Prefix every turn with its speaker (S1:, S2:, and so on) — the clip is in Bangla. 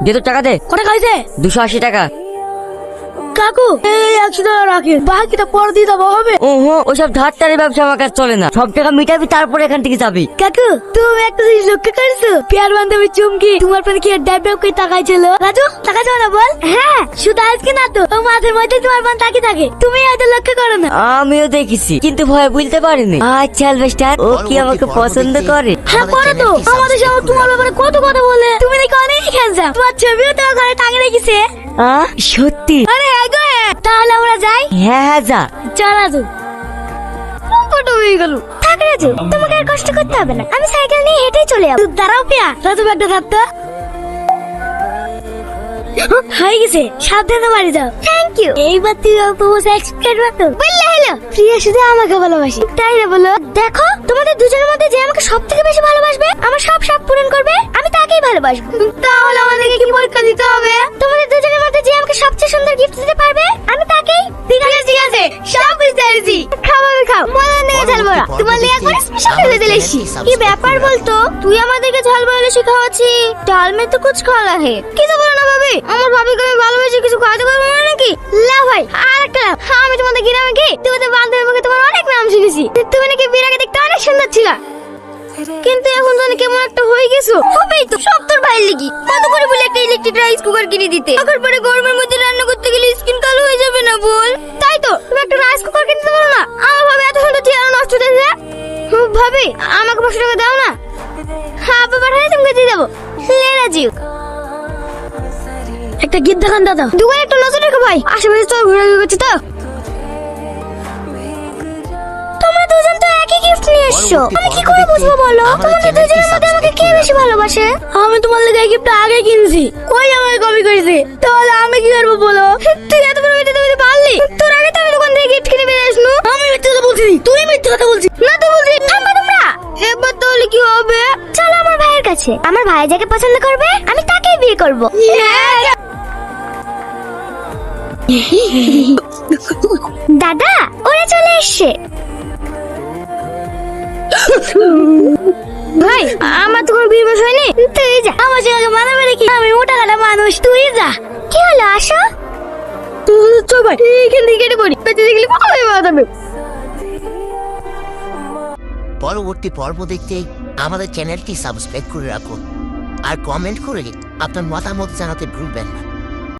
S1: দে তো টাকা দে।
S2: কটা খাইছে?
S1: 280 টাকা।
S2: কাকু এই 100 টাকা রাখেন, বাকিটা পরে দিয়ে দেবো হবে?
S1: ওহো, ওসব ধারটারি ব্যবসা আমার কাছে চলে না। সব টাকা মিটাবি তারপরে এখান থেকে যাবি।
S2: কাকু তুমি একটা জিনিস লক্ষ্য করেছো? পেয়ার বান্ধবী চুমকি তোমার পানে কি ড্যাব ড্যাব করে তাকাইছিল। রাজু তাকাইছো না বল? হ্যাঁ, শুধু আজকে না তো, ও মাঝে মধ্যে তোমার পানে তাকিয়ে থাকে, তুমি হয়তো লক্ষ্য করো না।
S1: আমিও দেখেছি, কিন্তু ভয় বুঝতে পারিনি। আচ্ছা অ্যালবেস্টার, ও কি আমাকে পছন্দ করে?
S2: হ্যাঁ করে তো, আমাদের সঙ্গে তোমার ব্যাপারে কত কথা বলে। তুমি নাকি অনেক হ্যান্ডসাম, তোমার ছবিও তোমার ঘরে টাঙিয়ে রেখেছে।
S1: সত্যি?
S2: আরে আগে তাহলে আমরা যাই।
S1: হ্যাঁ হ্যাঁ যা।
S2: চল রাজু। কত হয়ে গেল? থাক রাজু, তোমাকে আর কষ্ট করতে হবে না, আমি সাইকেল নিয়ে হেঁটেই চলে যাবো। দাঁড়াও পিয়া, রাজু ব্যাগটা থাকতো হয়ে গেছে, সাবধানে বাড়ি যাও। Thank you. এইবার তুই অপোজ এক্সপেক্ট করতো বললে হলো প্রিয়া শুধু আমাকে ভালোবাসি, তাই না বলো? দেখো তোমাদের দুজনের মধ্যে যে আমাকে সবথেকে বেশি ভালোবাসবে, আমার সব শখ পূরণ করবে, আমি তাকেই ভালোবাসবো। তাহলে আমাদেরকে কি পরীক্ষা দিতে হবে? তোমাদের দুজনের মধ্যে যে আমাকে সবচেয়ে সুন্দর গিফট দিতে পারবে, আমি তাকেই। ঠিক আছে ঠিক আছে, সব বুঝতে পেরেছি। খাওয়াবে খাও, মজা নিয়ে ঝালবড়া তোমার নিয়ে একবার স্পেশাল করে দিলেছি। কি ব্যাপার বলতো, তুই আমাদেরকে ঝালবড়া এসে খাওয়াচ্ছি? ডাল মে তো কুছ খাওয়া হে। কিছু বলো না ভাবি, আমার ভাবিকে আমি ভালোবেসে কিছু খাওয়াতে পারবো না নাকি? লা ভাই আর একটা, আমি তোমাদের গ্রামে কি তোমাদের বান্ধবীর মুখে তোমার অনেক নাম শুনেছি, তুমি নাকি বিয়ের আগে দেখতে অনেক সুন্দর ছিল, কিন্তু এখন তো কেমন একটা হয়ে গেছো। হবেই তো, সব তোর ভাইয়ের লিগি। কত করে বলে একটা ইলেকট্রিক রাইস কুকার কিনে দিতে, এখন পরে গরমের মধ্যে রান্না করতে গেলে স্কিন কালো হয়ে যাবে না বল? তাই তো তুমি একটা রাইস কুকার কিনতে পারো না? আমার ভাবে এত সুন্দর চেয়ার নষ্ট হয়েছে। ভাবি আমাকে 500 টাকা দাও না। হ্যাঁ আপা পাঠালে তোমাকে দিয়ে দেবো। লে রাজু, একটা গিফট দেখান দাদা। দোকানে একটু নজর রেখো ভাই, আশেপাশে তো ঘোরাঘুরি করছে তো। তোমরা দুজন তো একই গিফট নিয়ে এসছো, আমি কি করে বুঝবো বলো? তোমাদের দুজনের মধ্যে আমাকে কে বেশি ভালোবাসে? আমি তোমার লাগি এই গিফটটা আগে কিনছি, কই আমাকে কপি করেছে, তাহলে আমি কি করবো বলো? তুই এত বড় মিথ্যে তুমি পারলি? তোর আগে তো আমি দোকান থেকে গিফট কিনে বেরিয়ে আসলো। আমি মিথ্যে কথা বলছি, তুই মিথ্যে কথা বলছিস। না তো বলছি, থামবা তোমরা। এবার তাহলে কি হবে? চলো আমার ভাইয়ের কাছে, আমার ভাই যাকে পছন্দ করবে আমি তাকেই বিয়ে করবো। দাদা ওরা চলে এসছে। ভাই আমার তো কোনো বিয়ে বয়স হয়নি, তুই যা। আমার সঙ্গে মানাবে নাকি? আমি মোটা কাটা মানুষ, তুই যা। কি হলো আসো। চল ভাই এখান থেকে কেটে পড়ি, পেতে দেখলে কত হয়ে বাঁধাবে।
S3: পরবর্তী পর্ব দেখতে আমাদের চ্যানেলটি সাবস্ক্রাইব করে রাখুন আর কমেন্ট করে আপনার মতামত জানাতে ভুলবেন না।